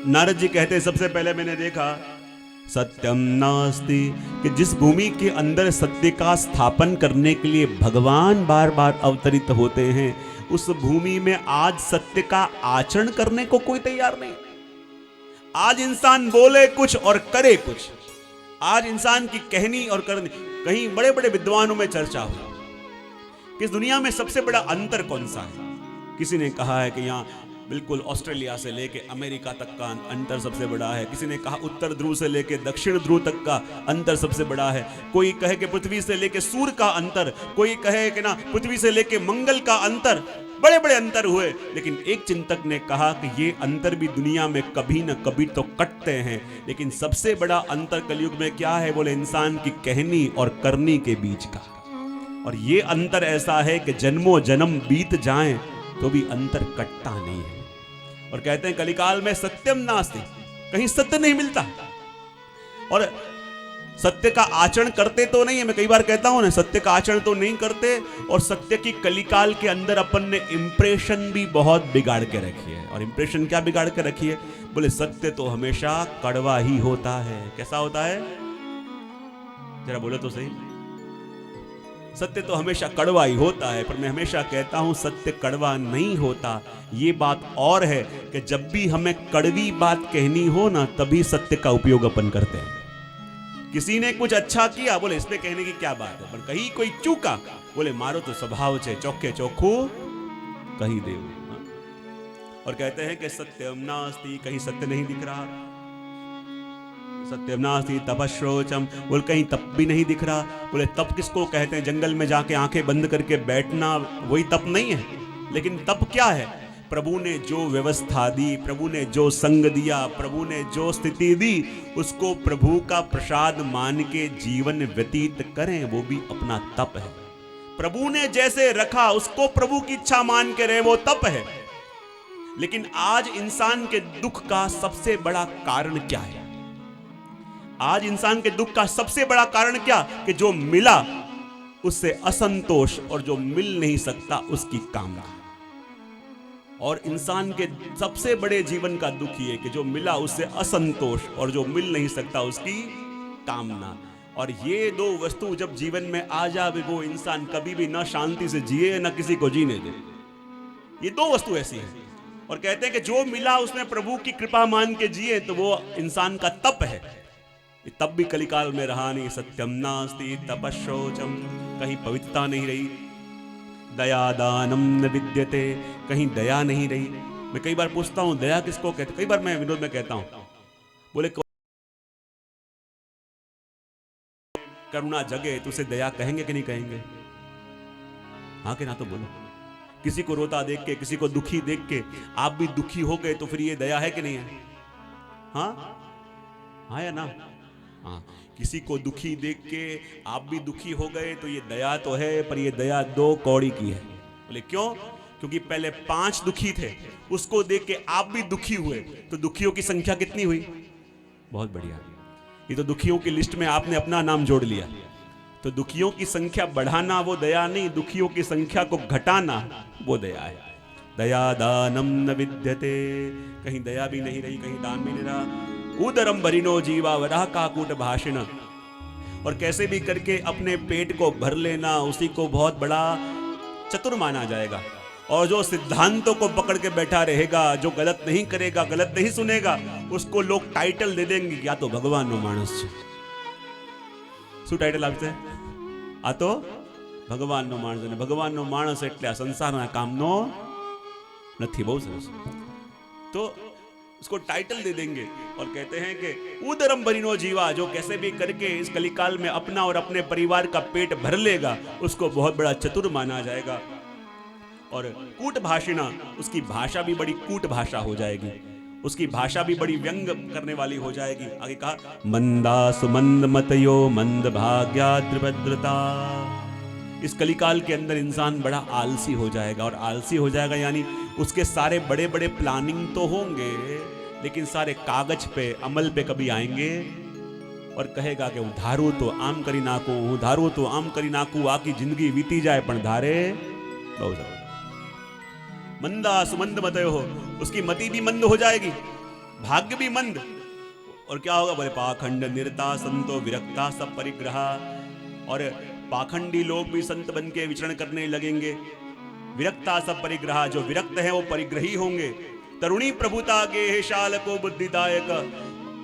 नारद जी कहते हैं सबसे पहले मैंने देखा सत्यम नास्ति, कि जिस भूमि के अंदर सत्य का स्थापन करने के लिए भगवान बार बार अवतरित होते हैं, उस भूमि में आज सत्य का आचरण करने को कोई तैयार नहीं। आज इंसान बोले कुछ और करे कुछ। आज इंसान की कहनी और करनी, कहीं बड़े बड़े विद्वानों में चर्चा हुई कि इस दुनिया में सबसे बड़ा अंतर कौन सा है। किसी ने कहा है कि यहाँ बिल्कुल ऑस्ट्रेलिया से लेके अमेरिका तक का अंतर सबसे बड़ा है। किसी ने कहा उत्तर ध्रुव से लेके दक्षिण ध्रुव तक का अंतर सबसे बड़ा है। कोई कहे कि पृथ्वी से लेके सूर्य का अंतर, कोई कहे कि ना पृथ्वी से लेके मंगल का अंतर। बड़े बड़े अंतर हुए, लेकिन एक चिंतक ने कहा कि ये अंतर भी दुनिया में कभी न कभी तो कटते हैं, लेकिन सबसे बड़ा अंतर कलयुग में क्या है? बोले इंसान की कहनी और करनी के बीच का। और ये अंतर ऐसा है कि जन्मों जन्म बीत जाएं तो भी अंतर कटता नहीं है। और कहते हैं कलिकाल में सत्यम नास्ति, कहीं सत्य नहीं मिलता। और सत्य का आचरण करते तो नहीं है। मैं कई बार कहता हूं ना, सत्य का आचरण तो नहीं करते। और सत्य की कलिकाल के अंदर अपन ने इंप्रेशन भी बहुत बिगाड़ के रखी है। और इंप्रेशन क्या बिगाड़ के रखी है? बोले सत्य तो हमेशा कड़वा ही होता है। कैसा होता है? जरा बोलो तो सही। सत्य तो हमेशा कड़वा ही होता है। पर मैं हमेशा कहता हूं सत्य कड़वा नहीं होता। ये बात और है कि जब भी हमें कड़वी बात कहनी हो ना, तभी सत्य का उपयोग अपन करते हैं। किसी ने कुछ अच्छा किया, बोले इसमें कहने की क्या बात है। पर कहीं कोई चूका, बोले मारो तो स्वभाव छे चौके चौखू कही देव। और कहते हैं कि सत्यम नास्ति, कहीं सत्य नहीं दिख रहा। सत्यम नास्ति तपश्रोचम, बोले कहीं तप भी नहीं दिख रहा। बोले तप किसको कहते हैं? जंगल में जाके आंखें बंद करके बैठना, वही तप नहीं है। लेकिन तप क्या है? प्रभु ने जो व्यवस्था दी, प्रभु ने जो संग दिया, प्रभु ने जो स्थिति दी, उसको प्रभु का प्रसाद मान के जीवन व्यतीत करें, वो भी अपना तप है। प्रभु ने जैसे रखा उसको प्रभु की इच्छा मान के रहे, वो तप है। लेकिन आज इंसान के दुख का सबसे बड़ा कारण क्या है? आज इंसान के दुख का सबसे बड़ा कारण क्या? कि जो मिला उससे असंतोष, और जो मिल नहीं सकता उसकी कामना। और इंसान के सबसे बड़े जीवन का दुख ये कि जो मिला उससे असंतोष, और जो मिल नहीं सकता उसकी कामना। और ये दो वस्तु जब जीवन में आ जाए, वो इंसान कभी भी न शांति से जिए न किसी को जीने दे। ये दो वस्तु ऐसी है। और कहते हैं कि जो मिला उसमें प्रभु की कृपा मान के जिए, तो वो इंसान का तप है। तब भी कलिकाल में रहा नहीं। सत्यम नास्ति तपश्रोचम, कहीं पवित्रता नहीं रही। दया दानम न विद्यते, कहीं दया नहीं रही। मैं कई बार पूछता हूं दया किसको कहते? कई बार मैं विनोद में कहता हूं, बोले करुणा जगे तो उसे दया कहेंगे कि नहीं कहेंगे? हाँ कि ना? तो बोलो। किसी को रोता देख के, किसी को दुखी देख के आप भी दुखी हो गए, तो फिर ये दया है कि नहीं है? हाँ हाँ या ना? हाँ। किसी को दुखी देख के आप भी दुखी हो गए, तो ये दया तो है, पर ये दया दो कौड़ी की है। बोले क्यों? क्योंकि पहले 5 दुखी थे, उसको देख के आप भी दुखी हुए, तो दुखियों की संख्या कितनी हुई? बहुत बढ़िया। ये तो दुखियों की लिस्ट में आपने अपना नाम जोड़ लिया। तो दुखियों की संख्या बढ़ाना वो दया नहीं, दुखियों की संख्या को घटाना वो दया है। दया दानम न विद्यते, कहीं दया भी नहीं रही, कहीं दान भी नहीं रहा। उदरम भरिनो जीवा वराह काकूट भाषण, और कैसे भी करके अपने पेट को भर लेना, उसी को बहुत बड़ा चतुर माना जाएगा। और जो सिद्धांतों को पकड़ के बैठा रहेगा, जो गलत नहीं करेगा, गलत नहीं सुनेगा, उसको लोग टाइटल दे देंगे, या तो भगवान नो मानस छे। શું ટાઇટલ આપશે? આ તો ભગવાનનો માણસ, અને ભગવાનનો માણસ એટલે આ સંસારના કામનો નથી। બહુ સરસ। तो उसको टाइटल दे देंगे और कहते हैं कि उदरम बरिनो जीवा, जो कैसे भी करके इस कलिकाल में अपना और अपने परिवार का पेट भर लेगा, उसको बहुत बड़ा चतुर माना जाएगा। और कूट भाषिणा, उसकी भाषा भी बड़ी कूट भाषा हो जाएगी, उसकी भाषा भी बड़ी व्यंग करने वाली हो जाएगी। आगे कहा मंदा सुमंद मतयो मंद भाग्या द्रभद्रता। इस कलिकाल के अंदर इंसान बड़ा आलसी हो जाएगा। और आलसी हो जाएगा यानी उसके सारे बड़े बड़े प्लानिंग तो होंगे, लेकिन सारे कागज पे अमल पे कभी आएंगे। और कहेगा कि हूँ धारू तो आम करी नाकू, हूँ धारू तो आम करी नाकू, आकी जिंदगी बीती जाए पण धारे बहुत ज्यादा। मंदा सुमंद मतयो हो, उसकी मति भी मंद हो जाएगी। भाग्य भी मंद, और क्या होगा? बोले पाखंड निरता संतो विरक्ता सब परिग्रहा, और पाखंडी लोग भी संत बन के विचरण करने लगेंगे। विरक्ता सब परिग्रहा, जो विरक्त है वो परिग्रही होंगे। तरुणी प्रभुता गे शाल को बुद्धिदायक,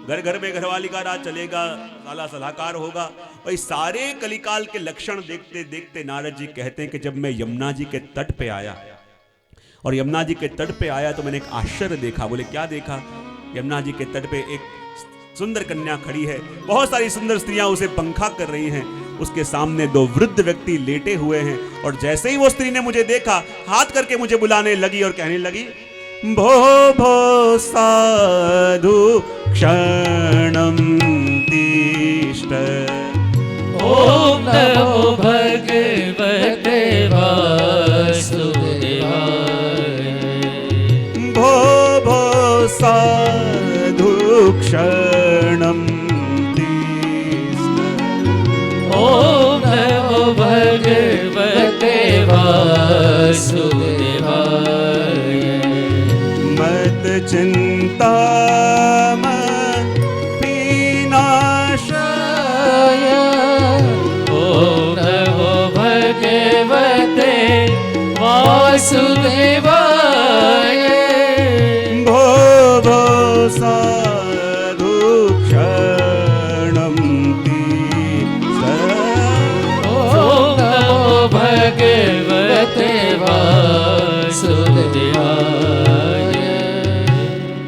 घर घर में घरवाली का राज चलेगा, साला सलाहकार होगा। और सारे कलिकाल के लक्षण देखते देखते नारद जी कहते हैं कि जब मैं यमुना जी के तट पे आया, और यमुना जी के तट पे आया तो मैंने एक आश्चर्य देखा। बोले क्या देखा? यमुना जी के तट पे एक सुंदर कन्या खड़ी है, बहुत सारी सुंदर स्त्रियां उसे पंखा कर रही हैं। उसके सामने दो वृद्ध व्यक्ति लेटे हुए हैं, और जैसे ही वो स्त्री ने मुझे देखा, हाथ करके मुझे बुलाने लगी और कहने लगी, भो भो साधु क्षणं तिष्ठ, ओम नमो भगवते वासुदेवाय, भो भो साधु क्षणं तिष्ठ, ओम नमो भगवते वासुदेवाय, मत चिंता विनाशाय, ओम नमो भगवते वासुदेवाय, भो भो साधु क्षणं तिष्ठ, ओम नमो भगवते वासुदेवाय।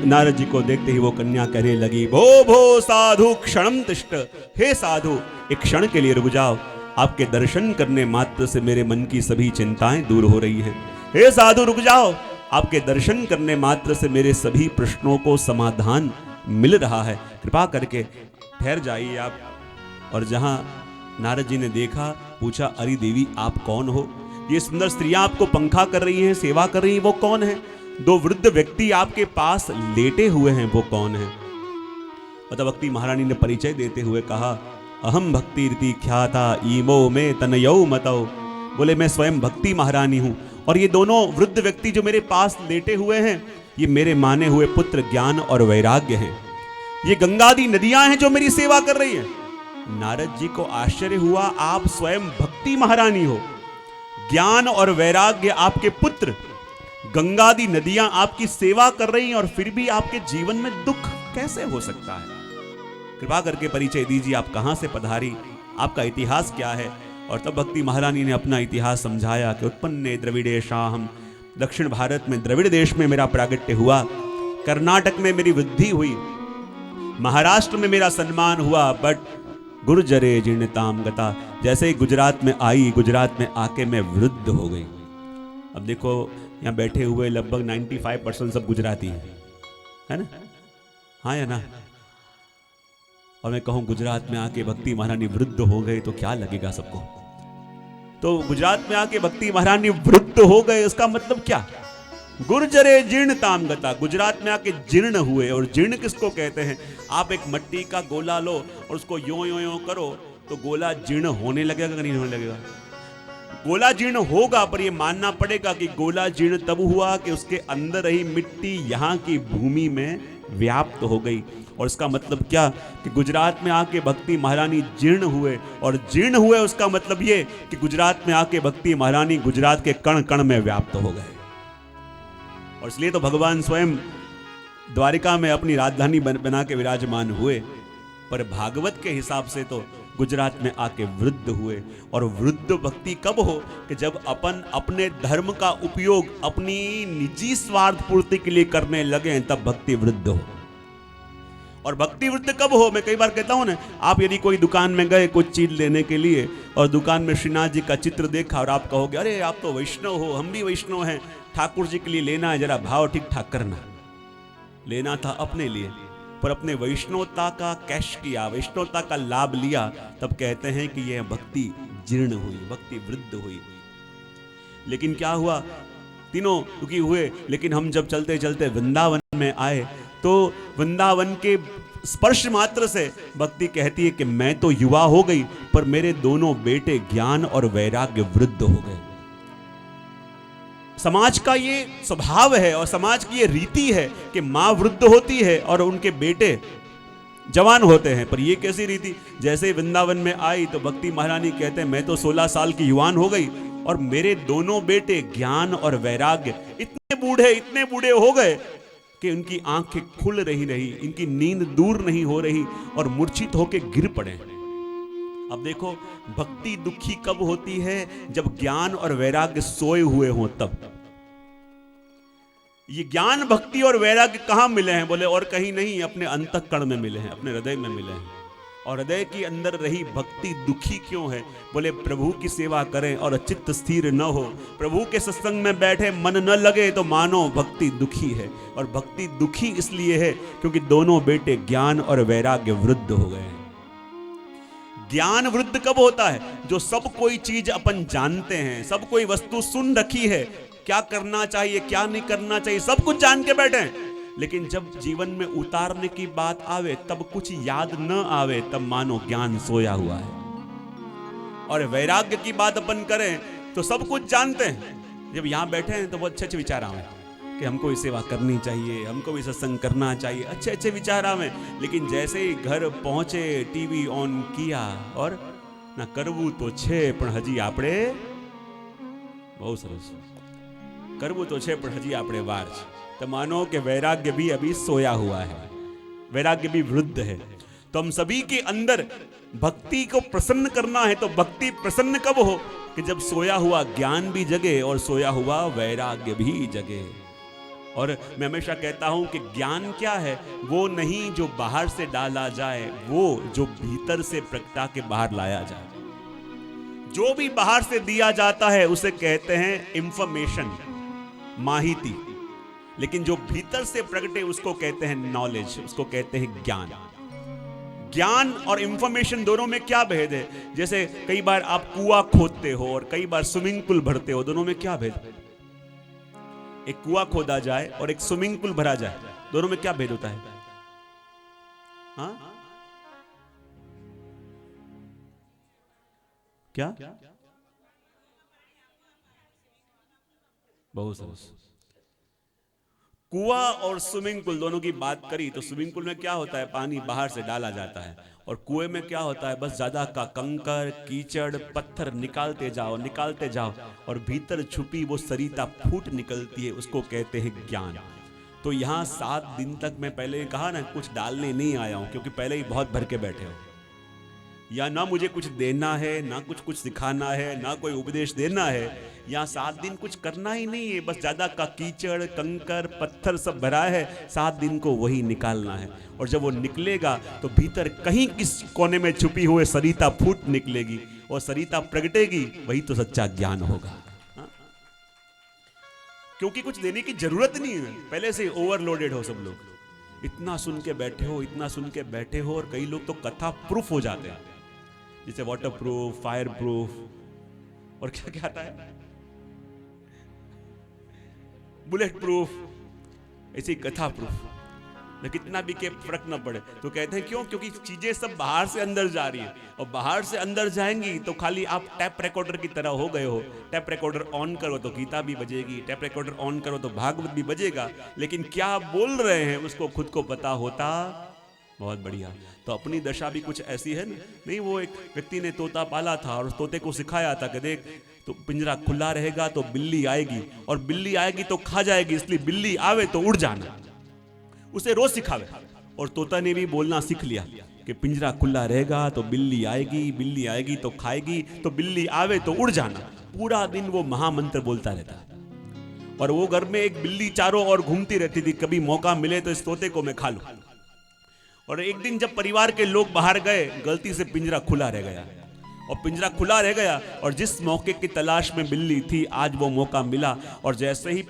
नारद जी को देखते ही वो कन्या कहने लगी, भो भो साधु क्षणं तिष्ठ, हे साधु एक क्षण के लिए रुक जाओ, आपके दर्शन करने मात्र से मेरे मन की सभी चिंताएं दूर हो रही हैं। हे साधु रुक जाओ, आपके दर्शन करने मात्र से मेरे सभी प्रश्नों को समाधान मिल रहा है, कृपा करके ठहर जाइए आप। और जहां नारद जी ने देखा, पूछा, अरे देवी आप कौन हो? ये सुंदर स्त्रियां आपको पंखा कर रही हैं, सेवा कर रही हैं, वो कौन है? दो वृद्ध व्यक्ति आपके पास लेटे हुए हैं, वो कौन है? मतलब भक्ति महारानी ने परिचय देते हुए कहा, अहम भक्ति रीति ख्याता ईमो में तनयौ मतौ। बोले मैं स्वयं भक्ति महारानी हूं, और ये दोनों वृद्ध व्यक्ति जो मेरे पास लेटे हुए हैं, ये मेरे माने हुए पुत्र ज्ञान और वैराग्य हैं। ये गंगादी नदियां हैं जो मेरी सेवा कर रही हैं। नारद जी को आश्चर्य हुआ, आप स्वयं भक्ति महारानी हो, ज्ञान और वैराग्य आपके पुत्र, गंगादी नदियां आपकी सेवा कर रही हैं, और फिर भी आपके जीवन में दुख कैसे हो सकता है? कृपा करके परिचय दीजिए, आप कहां से पधारी, आपका इतिहास क्या है? और तब भक्ति महारानी ने अपना इतिहास समझाया कि उत्पन्ने द्रविड़ेशाहम, दक्षिण भारत में द्रविड़ देश में मेरा प्रागट्य हुआ, कर्नाटक में मेरी वृद्धि हुई, महाराष्ट्र में मेरा सम्मान हुआ, बट गुर्जरे जीर्णताम गता, जैसे ही गुजरात में आई, गुजरात में आके मैं वृद्ध हो गई। अब देखो यहाँ बैठे हुए लगभग 95% सब गुजराती हैं, है ना? हाँ या ना? और मैं कहूँ गुजरात में आके भक्ति महारानी वृद्ध हो गए तो क्या लगेगा सबको? तो गुजरात में आके भक्ति महारानी वृद्ध हो गए, इसका मतलब क्या? गुर्जरे जीर्णताम गता, गुजरात में आके जीर्ण हुए। और जीर्ण किसको कहते हैं? आप एक मिट्टी का गोला लो और उसको यो यो यो करो तो गोला जीर्ण होने लगेगा कि नहीं होने लगेगा? गोला जीर्ण होगा, पर ये मानना पड़ेगा कि गोला जीर्ण तब हुआ कि उसके अंदर रही मिट्टी यहाँ की भूमि में व्याप्त हो गई। और इसका मतलब क्या कि गुजरात में आके भक्ति महारानी जीर्ण हुए, और जीर्ण हुए उसका मतलब ये कि गुजरात में आके भक्ति महारानी गुजरात के कण कण में व्याप्त हो गए। और इसलिए तो भगवान स्वयं द्वारिका में अपनी राजधानी बना के विराजमान हुए, पर भागवत के हिसाब से तो गुजरात में आके वृद्ध हुए। और वृद्ध भक्ति कब हो कि जब अपन अपने धर्म का उपयोग अपनी निजी स्वार्थ पूर्ति के लिए करने लगे, तब भक्ति वृद्ध हो। और भक्ति वृद्ध कब हो? मैं कई बार कहता हूं ना, आप यदि कोई दुकान में गए कुछ चीज लेने के लिए और दुकान में श्रीनाथ जी का चित्र देखा और आप कहोगे अरे आप तो वैष्णव हो, हम भी वैष्णव हैं, ठाकुर जी के लिए लेना है, जरा भाव ठीक ठाक करना। लेना था अपने लिए, पर अपने वैष्णवता का कैश किया, वैष्णवता का लाभ लिया, तब कहते हैं कि यह भक्ति जीर्ण हुई, भक्ति वृद्ध हुई। लेकिन क्या हुआ? तीनों दुखी हुए। लेकिन हम जब चलते चलते वृंदावन में आए तो वृंदावन के स्पर्श मात्र से भक्ति कहती है कि मैं तो युवा हो गई, पर मेरे दोनों बेटे ज्ञान और वैराग्य वृद्ध हो गए। समाज का ये स्वभाव है और समाज की ये रीति है कि माँ वृद्ध होती है और उनके बेटे जवान होते हैं। पर ये कैसी रीति, जैसे वृंदावन में आई तो भक्ति महारानी कहते हैं मैं तो 16 साल की युवान हो गई और मेरे दोनों बेटे ज्ञान और वैराग्य इतने बूढ़े हो गए कि उनकी आंखें खुल रही, इनकी नींद दूर नहीं हो रही और मूर्छित होकर गिर पड़े। अब देखो, भक्ति दुखी कब होती है? जब ज्ञान और वैराग्य सोए हुए हों तब। ये ज्ञान भक्ति और वैराग्य कहां मिले हैं? बोले और कहीं नहीं, अपने अंतःकरण में मिले हैं, अपने हृदय में मिले हैं। और हृदय के अंदर रही भक्ति दुखी क्यों है? बोले प्रभु की सेवा करें और चित्त स्थिर न हो, प्रभु के सत्संग में बैठे मन न लगे तो मानो भक्ति दुखी है। और भक्ति दुखी इसलिए है क्योंकि दोनों बेटे ज्ञान और वैराग्य वृद्ध हो गए हैं। ज्ञान वृद्ध कब होता है? जो सब कोई चीज अपन जानते हैं, सब कोई वस्तु सुन रखी है, क्या करना चाहिए क्या नहीं करना चाहिए सब कुछ जान के बैठे हैं, लेकिन जब जीवन में उतारने की बात आवे तब कुछ याद न आवे, तब मानो ज्ञान सोया हुआ है। और वैराग्य की बात अपन करें तो सब कुछ जानते हैं, जब यहां बैठे हैं तो बहुत अच्छे अच्छे विचार आवे कि हमको ये सेवा करनी चाहिए, हमको भी सत्संग करना चाहिए, अच्छे अच्छे विचार आवे। लेकिन जैसे ही घर पहुंचे, टीवी ऑन किया और ना करवू तो छे पण हजी आपड़े, बहुत सरस, करवू तो छे पण हजी आपड़े वार छे। तो मानो कि वैराग्य भी अभी सोया हुआ है, वैराग्य भी वृद्ध है। तो हम सभी के अंदर भक्ति को प्रसन्न करना है, तो भक्ति प्रसन्न कब हो? कि जब सोया हुआ ज्ञान भी जगे और सोया हुआ वैराग्य भी जगे। और मैं हमेशा कहता हूं कि ज्ञान क्या है? वो नहीं जो बाहर से डाला जाए, वो जो भीतर से प्रगटा के बाहर लाया जाए। जो भी बाहर से दिया जाता है उसे कहते हैं इंफॉर्मेशन, माहिती, लेकिन जो भीतर से प्रगटे उसको कहते हैं नॉलेज, उसको कहते हैं ज्ञान। ज्ञान और इंफॉर्मेशन दोनों में क्या भेद है? जैसे कई बार आप कुआं खोदते हो और कई बार स्विमिंग पूल भरते हो, दोनों में क्या भेद है? एक कुआं खोदा जाए और एक स्विमिंग पूल भरा जाए, दोनों में क्या भेद होता है? हाँ क्या? बहुत सरस। कुआं और स्विमिंग पूल दोनों की बात करी तो स्विमिंग पूल में क्या होता है? पानी बाहर से डाला जाता है, और कुएं में क्या होता है? बस ज्यादा का कंकर कीचड़ पत्थर निकालते जाओ और भीतर छुपी वो सरिता फूट निकलती है, उसको कहते हैं ज्ञान। तो यहां 7 दिन तक मैं पहले कहा ना, कुछ डालने नहीं आया हूं क्योंकि पहले ही बहुत भर के बैठे हो, या ना मुझे कुछ देना है, ना कुछ सिखाना है, ना कोई उपदेश देना है। यहाँ 7 दिन कुछ करना ही नहीं है, बस ज्यादा का कीचड़ कंकर पत्थर सब भरा है, 7 दिन को वही निकालना है। और जब वो निकलेगा तो भीतर कहीं किस कोने में छुपी हुए सरिता फूट निकलेगी और सरिता प्रगटेगी, वही तो सच्चा ज्ञान होगा। हाँ? क्योंकि कुछ देने की जरूरत नहीं है, पहले से ओवरलोडेड हो सब लोग, इतना सुन के बैठे हो और कई लोग तो कथा प्रूफ हो जाते हैं, जैसे वाटर प्रूफ, फायर प्रूफ और क्या क्या आता है, बुलेट प्रूफ, ऐसी कथा प्रूफ। न कितना भी के फर्क न पड़े तो कहते हैं क्यों? क्योंकि चीजें सब बाहर से अंदर जा रही है, और बाहर से अंदर जाएंगी तो खाली आप टैप रिकॉर्डर की तरह हो गए हो। टैप रिकॉर्डर ऑन करो तो गीता भी बजेगी, टैप रिकॉर्डर ऑन करो तो भागवत भी बजेगा, लेकिन क्या आप बोल रहे हैं उसको खुद को पता होता। बहुत बढ़िया। तो अपनी दशा भी कुछ ऐसी है ना? नहीं, वो एक व्यक्ति ने तोता पाला था और तोते को सिखाया था कि देख, तो पिंजरा खुला रहेगा तो बिल्ली आएगी, और बिल्ली आएगी तो खा जाएगी, इसलिए बिल्ली आवे तो उड़ जाना। उसे रोज सिखावे, और तोता ने भी बोलना सीख लिया कि पिंजरा खुला रहेगा तो बिल्ली आएगी तो खाएगी, तो बिल्ली आवे तो उड़ जाना। पूरा दिन वो महामंत्र बोलता रहता, और वो घर में एक बिल्ली चारों ओर घूमती रहती थी, कभी मौका मिले तो इस तोते को मैं खा लूं। और एक दिन जब परिवार के लोग बाहर गए, गलती से पिंजरा खुला रह गया, और जिस मौके की तलाश में बिल्ली थी, आज वो मौका मिला। और जैसे ही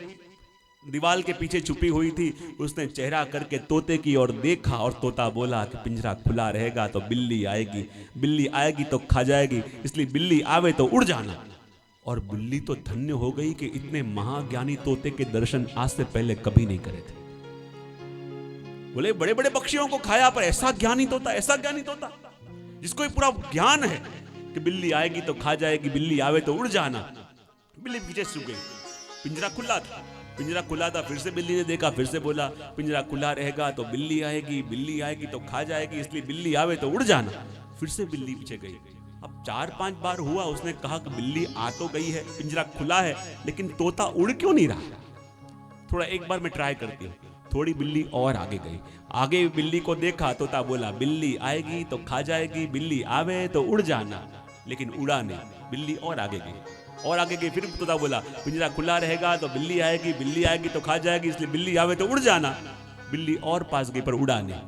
दीवार के पीछे छुपी हुई थी, उसने चेहरा करके तोते की ओर देखा, और तोता बोला कि पिंजरा खुला रहेगा तो बिल्ली आएगी तो खा जाएगी, इसलिए बिल्ली आवे तो उड़ जाना। और बिल्ली तो धन्य हो गई कि इतने महाज्ञानी तोते के दर्शन आज से पहले कभी नहीं करे थे। बोले बड़े बड़े पक्षियों को खाया, पर ऐसा ज्ञानी तोता जिसको पूरा ज्ञान है कि बिल्ली आएगी तो खा जाएगी, बिल्ली आवे तो उड़ जाना। बिल्ली पीछे सूख गई, पिंजरा खुला था, पिंजरा खुला था, फिर से बिल्ली ने देखा, फिर से बोला पिंजरा खुला रहेगा तो बिल्ली आएगी तो खा जाएगी, इसलिए बिल्ली आवे तो उड़ जाना। फिर से बिल्ली पीछे गई। अब 4-5 बार हुआ, उसने कहा कि बिल्ली आ तो गई है, पिंजरा खुला है, लेकिन तोता उड़ क्यों नहीं रहा? थोड़ा एक बार मैं ट्राई करती हूँ। थोड़ी बिल्ली और आगे गई, आगे बिल्ली को देखा, तोता बोला बिल्ली आएगी तो खा जाएगी, बिल्ली आवे तो उड़ जाना, लेकिन उड़ा नहीं। बिल्ली और आगे गई, फिर तोता बोला पिंजरा खुला रहेगा तो बिल्ली आएगी तो खा जाएगी, इसलिए बिल्ली आवे तो उड़ जाना। बिल्ली और पास गई पर उड़ा नहीं।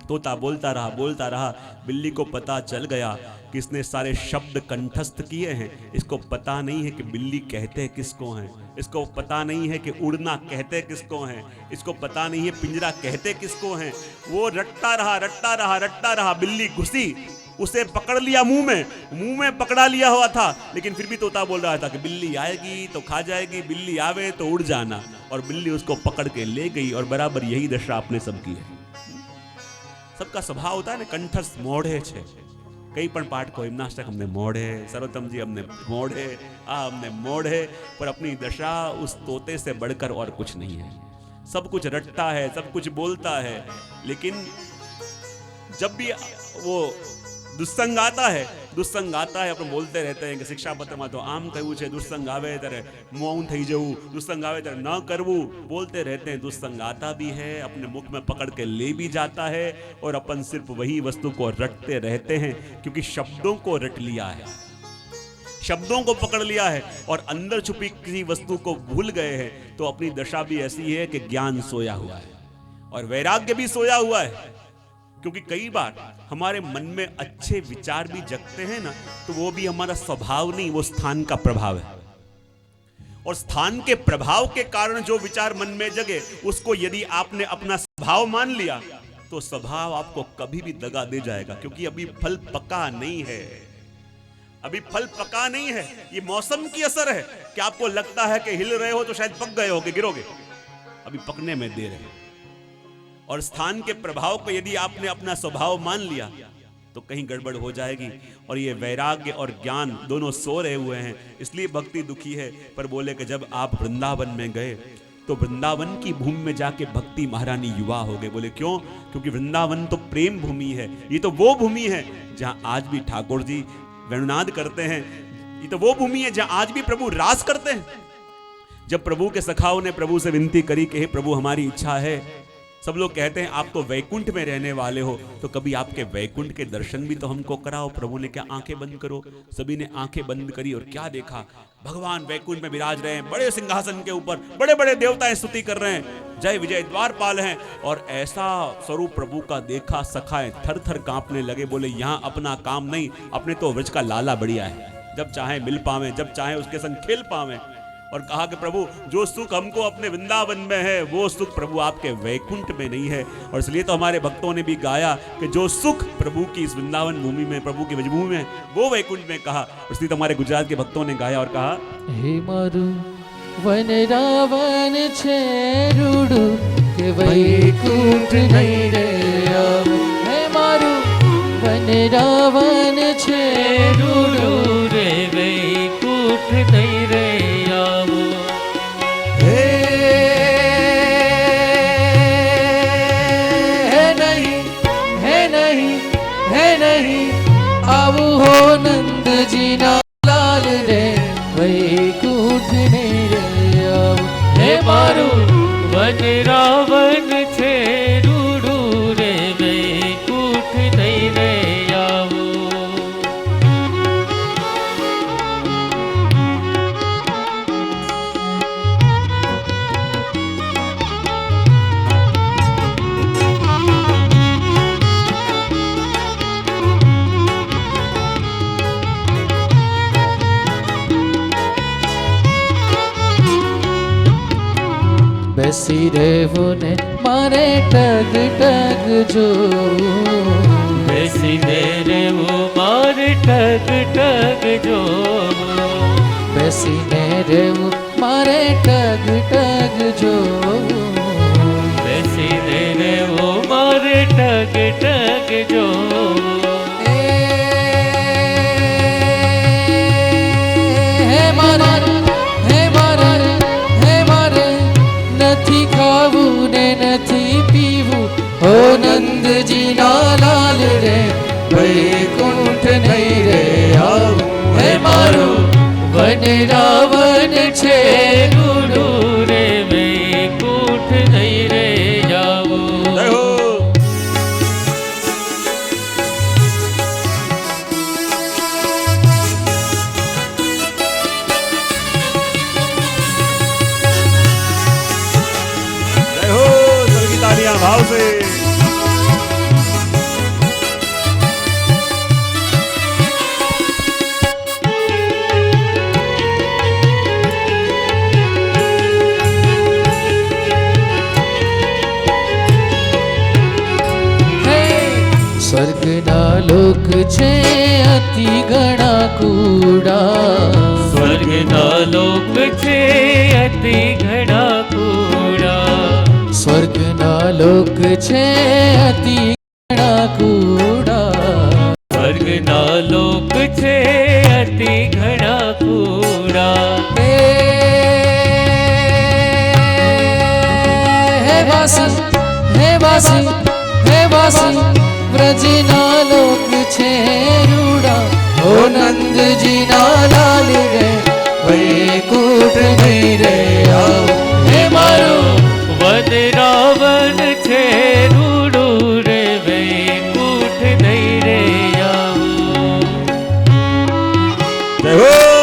तोता बोलता रहा। बिल्ली को पता चल गया कि इसने सारे शब्द कंठस्थ किए हैं, इसको पता नहीं है कि बिल्ली कहते किसको हैं, इसको पता नहीं है कि उड़ना कहते किसको हैं, इसको पता नहीं है पिंजरा कहते किसको हैं। वो रटता रहा। बिल्ली घुसी, उसे पकड़ लिया, मुंह में पकड़ा लिया हुआ था, लेकिन फिर भी तोता बोल रहा था कि बिल्ली आएगी तो खा जाएगी, बिल्ली आवे तो उड़ जाना। और बिल्ली उसको पकड़ के ले गई। और बराबर यही दशा आपने सब की है। सबका स्वभाव होता है ने कंठस्थ मोढ़े छे। कई पण पाठ को हिमनाष्टक हमने मोढ़े, सर्वोत्तम जी हमने मोढ़े, हमने मोढ़े, पर अपनी दशा उस तोते से बढ़कर और कुछ नहीं है। सब कुछ रटता है, सब कुछ बोलता है, लेकिन जब भी वो दुस्संग आता है अपन बोलते रहते हैं कि शिक्षा पत्र में तो आम कहવું છે, दुस्संग आवे ત્યારે मौन થઈ જવું, दुस्संग आवे ત્યારે न करવું, बोलते रहते हैं। दुस्संग आता भी है, अपने मुख में पकड़ के ले भी जाता है, और अपन सिर्फ वही वस्तु को रटते रहते हैं, क्योंकि शब्दों को रट लिया है, शब्दों को पकड़ लिया है, और अंदर छुपी किसी वस्तु को भूल गए हैं। तो अपनी दशा भी ऐसी है कि ज्ञान सोया हुआ है और वैराग्य भी सोया हुआ है। क्योंकि कई बार हमारे मन में अच्छे विचार भी जगते हैं ना, तो वो भी हमारा स्वभाव नहीं, वो स्थान का प्रभाव है। और स्थान के प्रभाव के कारण जो विचार मन में जगे, उसको यदि आपने अपना स्वभाव मान लिया, तो स्वभाव आपको कभी भी दगा दे जाएगा। क्योंकि अभी फल पका नहीं है, ये मौसम की असर है कि आपको लगता है कि हिल रहे हो तो शायद पक गए हो कि गिरोगे, अभी पकने में देर है। और स्थान के प्रभाव को यदि आपने अपना स्वभाव मान लिया, तो कहीं गड़बड़ हो जाएगी। और ये वैराग्य और ज्ञान दोनों सो रहे हुए हैं, इसलिए भक्ति दुखी है। पर बोले कि जब आप वृंदावन में गए, तो वृंदावन की भूमि में जाके भक्ति महारानी युवा हो गए। बोले क्यों? क्योंकि वृंदावन तो प्रेम भूमि है, ये तो वो भूमि है जहां आज भी ठाकुर जी वेणुनाद करते हैं, ये तो वो भूमि है जहां आज भी प्रभु रास करते हैं। जब प्रभु के सखाओं ने प्रभु से विनती करी कि हे प्रभु, हमारी इच्छा है, सब लोग कहते हैं आप तो वैकुंठ में रहने वाले हो, तो कभी आपके वैकुंठ के दर्शन भी तो हमको कराओ। प्रभु ने क्या आंखें बंद करो, सभी ने आंखें बंद करी और क्या देखा, भगवान वैकुंठ में विराज रहे हैं, बड़े सिंहासन के ऊपर बड़े बड़े देवताएं स्तुति कर रहे हैं, जय विजय द्वारपाल हैं। और ऐसा स्वरूप प्रभु का देखा, सखाएं थर थर कांपने लगे। बोले यहाँ अपना काम नहीं, अपने तो व्रज का लाला बढ़िया है, जब चाहे मिल पावे, जब चाहे उसके संग खेल पावे। और कहा कि प्रभु, जो सुख हमको अपने वृंदावन में है, वो सुख प्रभु आपके वैकुंठ में नहीं है। और इसलिए तो हमारे भक्तों ने भी गाया कि जो सुख प्रभु की इस वृंदावन भूमि में, प्रभु की व्रजभूमि में, वो वैकुंठ में कहा। इसलिए तो हमारे गुजरात के भक्तों ने गाया और कहा, हे मारू वन रावण छे रूडू के वैकुंठ नहीं रे आव। हे मारू वन रावण छे रूडू रे वैकुंठ नहीं रे आव। आऊ हो नंद जी ना लाल रे वैकुंठ नहीं रे आव। हे मारू वन रावण छे रूडू रे वैकुंठ नहीं रे आव। બેસી રહેવો ને મારે ટગ ટગ જો, બેસી રહેવો મારે ટગ ટગ જો, બેસીને રહેવું મારે ટગ ટગ જો, બેસીને રહેવો મારે ટગ ટગ જો। હે મારા નથી પીવું હો નંદજીના લાલ રે વૈકુંઠ નહીં રે આવું હે મારું વન રાવણ છે રૂડું રે વૈકુંઠ નહીં રે જાવું જય હો. जय हो. सबकी तालियां भाव से. સ્વર્ગના લોક છે અતિ ઘણા કુડા સ્વર્ગના લોક છે અતિ ઘણા કુડા સ્વર્ગના લોક છે અતિ ઘણા કુડા સ્વર્ગના લોક છે અતિ ઘણા કુડા હે વાસી હે વાસી હે વાસી વ્રજના લોક છે રૂડા ઓ નંદજીના લાલ રે વૈકુંઠ નહીં રે આવો હે મારો વન રાવણ છે રૂડું રે વૈકુંઠ નહીં રે આવો जय हो.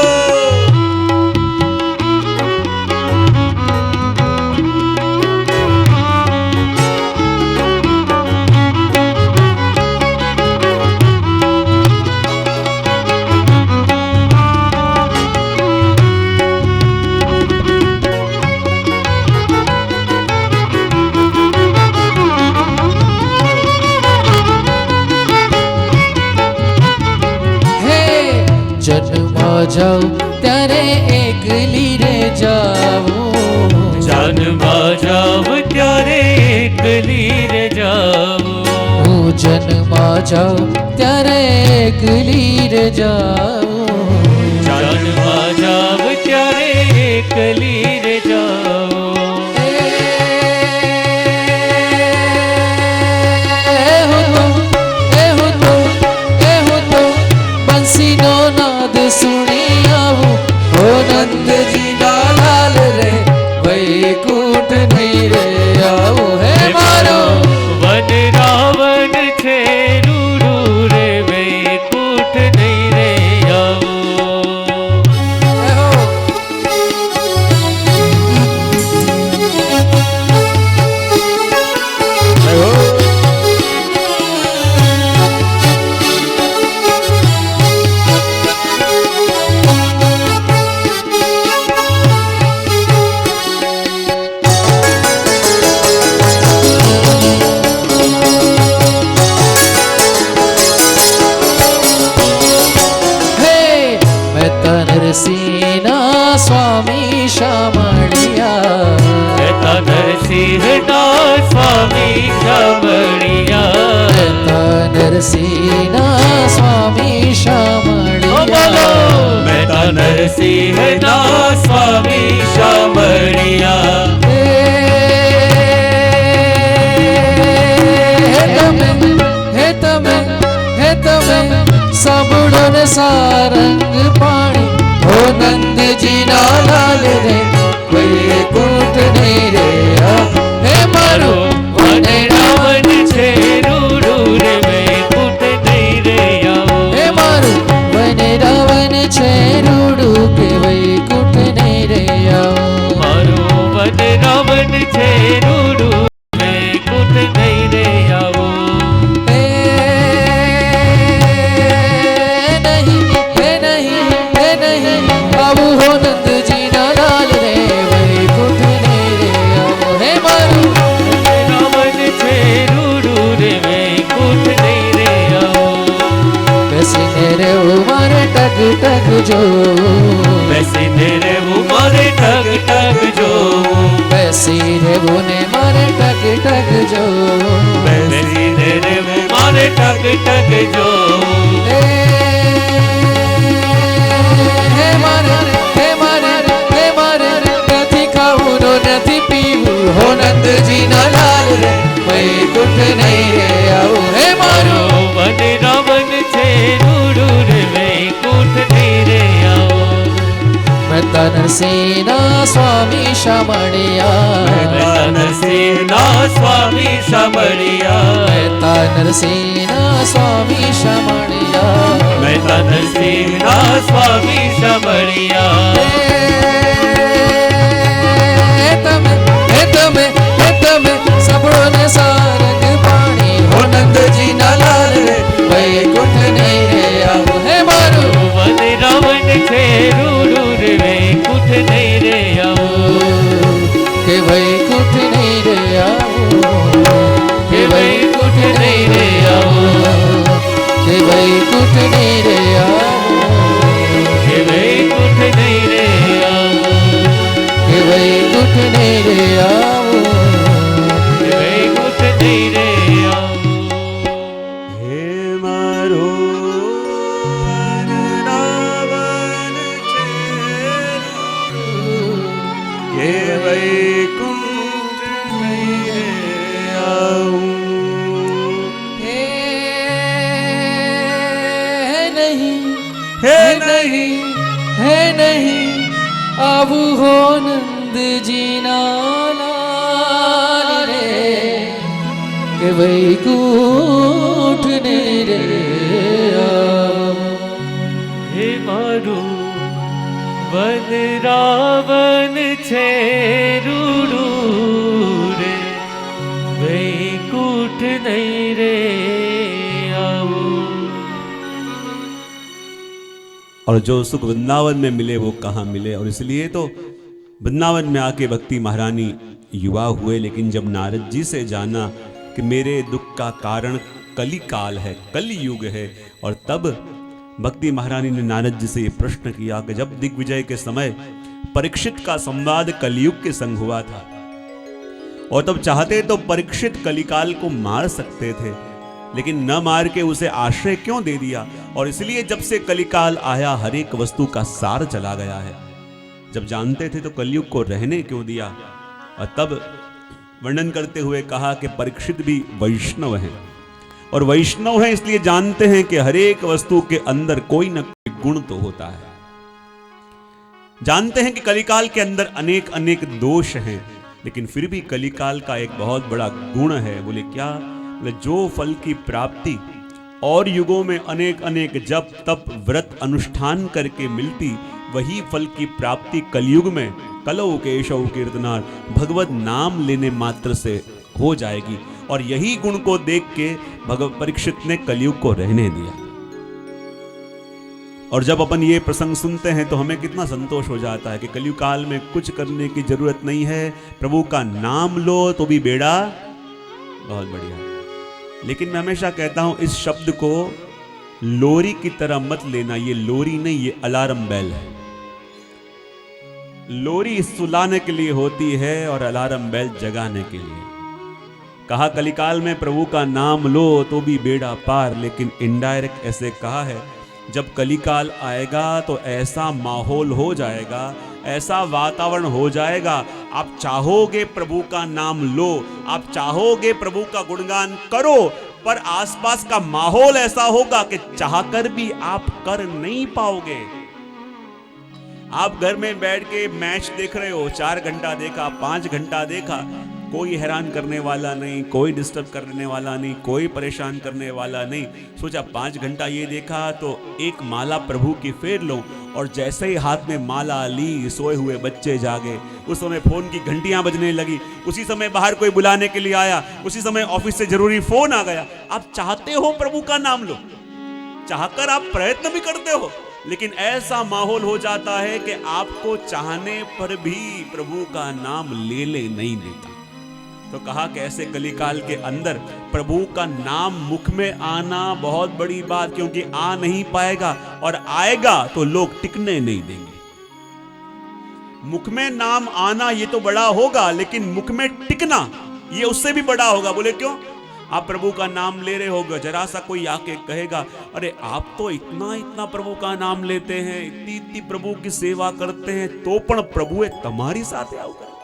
જન્મમાં જાઉં ત્યારે એકલી રે જાઉં જન્મમાં જાઉં ત્યારે એકલી રે જાઉં હું જન્મમાં જાઉં ત્યારે એકલી રે જાઉં જન્મમાં જાઉં ત્યારે એકલી રે જાઉં બંસીનો નાદ સુણી આવું હો નંદજીના લાલ રે વૈકુંઠ નહીં રે આવું હે મારો વન રાવણ છે રૂડું રે વૈકુંઠ નહીં રે આવું जय हो. નરસિંહના સ્વામી શામળિયા નરસિંહના સ્વામી શામળિયા નરસિંહના સ્વામી શામળિયા નરસિંહના સ્વામી શામળિયા હે તમે સાંભળો ને સારંગ પાણી હો નંદજીના લાલ રે વૈકુંઠ નહીં રે હે મારો વન રાવણ છે રૂડું રે વૈકુંઠ નહીં રે આવો હે મારો વન રાવણ છે રૂડું કે વૈકુંઠ નહીં રે આવો મારો વન રાવણ છે રૂડું વૈકુંઠ નહીં રે આવો આવું હો નંદજીના લાલ રે વૈકુંઠ નહીં રે આવો હે મારું રાવણ છે રૂડું રે વૈકુંઠ નહીં રે આવો બેસીને રહેવું મારે ટક ટક જોવું બેસીને રહેવું મારે ટક ટક જોવું બેસી રહેવું ને મારે ટક ટક જોવું બેસીને રહેવું મારે ટક ટક જોવું હે મારે નથી ખાવું નથી પીવું હો નંદ નંદજી ના લાલ રે વૈકુંઠ નહીં રે આવું હે મારું વન રાવણ છે રૂડું રે વૈકુંઠ નહીં રે આવું મહેતા નરસિંહના સ્વામી શામળિયા મહેતા નરસિંહના સ્વામી શામળિયા મહેતા નરસિંહના સ્વામી શામળિયા મહેતા નરસિંહના સ્વામી શામળિયા તમે સાંભળો ને સારંગ પાણી હો નંદજી ના લાલ રે વૈકુંઠ નહીં રે આવું હે મારું વન રાવણ છે રૂડું રે વૈકુંઠ નહીં રે આવું કે વૈકુંઠ નહીં રે આવું કે વૈકુંઠ નહીં રે આવું કે વૈકુંઠ નહીં રે આવું કે વૈકુંઠ નહીં રે આવું કે વૈકુંઠ નહીં રે આવું કે વૈકુંઠ નહીં રે આવું હે મારો વનરાવન છે કે વૈકુંઠ નહીં રે આવું હે નહીં હે નહીં હે નહીં આવું હો નંદજી ના લાલ રે કે વૈકુંઠ ને રે હે મારું વન રાવણ છે રૂડું રે વૈકુંઠ નહીં રે આવું और जो सुख वृंदावन में मिले वो कहाँ मिले। और इसलिए तो वृंदावन में आके भक्ति महारानी युवा हुए, लेकिन जब नारद जी से जाना कि मेरे दुख का कारण कली काल है, कली युग है, और तब भक्ति महारानी ने नारद जी से ये प्रश्न किया कि जब दिग्विजय के समय परीक्षित का संवाद कलयुग के संग हुआ था और तब चाहते तो परीक्षित कलिकाल को मार सकते थे, लेकिन न मार के उसे आश्रय क्यों दे दिया। और इसलिए जब से कलिकाल आया हर एक वस्तु का सार चला गया है। जब जानते थे तो कलयुग को रहने क्यों दिया। और तब वर्णन करते हुए कहा कि परीक्षित भी वैष्णव हैं, और वैष्णव हैं इसलिए जानते हैं कि हर एक वस्तु के अंदर कोई न कोई गुण तो होता है। जानते हैं कि कलिकाल के अंदर अनेक अनेक दोष हैं, लेकिन फिर भी कलिकाल का एक बहुत बड़ा गुण है। बोले क्या? जो फल की प्राप्ति और युगों में अनेक अनेक जप तप व्रत अनुष्ठान करके मिलती, वही फल की प्राप्ति कलयुग में कलौ केशव कीर्तनार भगवत नाम लेने मात्र से हो जाएगी। और यही गुण को देख के परीक्षित ने कलयुग को रहने दिया। और जब अपन ये प्रसंग सुनते हैं तो हमें कितना संतोष हो जाता है कि कलयुग काल में कुछ करने की जरूरत नहीं है, प्रभु का नाम लो तो भी बेड़ा बहुत बढ़िया। लेकिन मैं हमेशा कहता हूं इस शब्द को लोरी की तरह मत लेना। ये लोरी नहीं, ये अलार्म बेल है। लोरी सुलाने के लिए होती है और अलार्म बेल जगाने के लिए। कहा कलिकाल में प्रभु का नाम लो तो भी बेड़ा पार, लेकिन इनडायरेक्ट ऐसे कहा है जब कलिकाल आएगा तो ऐसा माहौल हो जाएगा, ऐसा वातावरण हो जाएगा, आप चाहोगे प्रभु का नाम लो, आप चाहोगे प्रभु का गुणगान करो, पर आसपास का माहौल ऐसा होगा कि चाहकर भी आप कर नहीं पाओगे। आप घर में बैठ के मैच देख रहे हो, 4 घंटा देखा, 5 घंटा देखा, कोई हैरान करने वाला नहीं, कोई डिस्टर्ब करने वाला नहीं, कोई परेशान करने वाला नहीं। सोचा 5 घंटा ये देखा तो एक माला प्रभु की फेर लो, और जैसे ही हाथ में माला ली सोए हुए बच्चे जागे, उस समय फोन की घंटियां बजने लगी, उसी समय बाहर कोई बुलाने के लिए आया, उसी समय ऑफिस से जरूरी फोन आ गया। आप चाहते हो प्रभु का नाम लो, चाहकर आप प्रयत्न भी करते हो, लेकिन ऐसा माहौल हो जाता है कि आपको चाहने पर भी प्रभु का नाम ले नहीं देता। तो कहा कि ऐसे कलिकाल के अंदर प्रभु का नाम मुख में आना बहुत बड़ी बात, क्योंकि आ नहीं पाएगा, और आएगा तो लोग टिकने नहीं देंगे। मुख में नाम आना ये तो बड़ा होगा, लेकिन मुख में टिकना ये उससे भी बड़ा होगा। बोले क्यों? आप प्रभु का नाम ले रहे होगे, जरा सा कोई आके कहेगा अरे आप तो इतना इतना प्रभु का नाम लेते हैं, इतनी इतनी प्रभु की सेवा करते हैं, तो पण प्रभु तमारी साथे आव करे,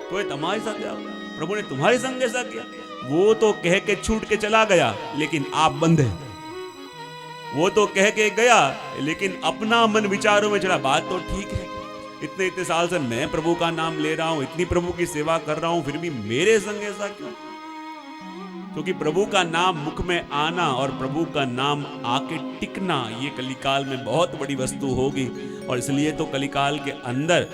तो तमारी साथे आव। प्रभु ने तुम्हारे संग ऐसा किया? वो तो कह के छूट के चला गया, लेकिन आप बंद है। वो तो कह के गया, लेकिन अपना मन विचारों में चढ़ा। बात तो ठीक है, इतने इतने साल से मैं प्रभु का नाम ले रहा हूं, इतनी प्रभु की सेवा कर रहा हूं, फिर भी मेरे संग ऐसा क्यों? क्योंकि प्रभु का नाम मुख में आना और प्रभु का नाम आके टिकना, ये कलिकाल में बहुत बड़ी वस्तु होगी। और इसलिए तो कलिकाल के अंदर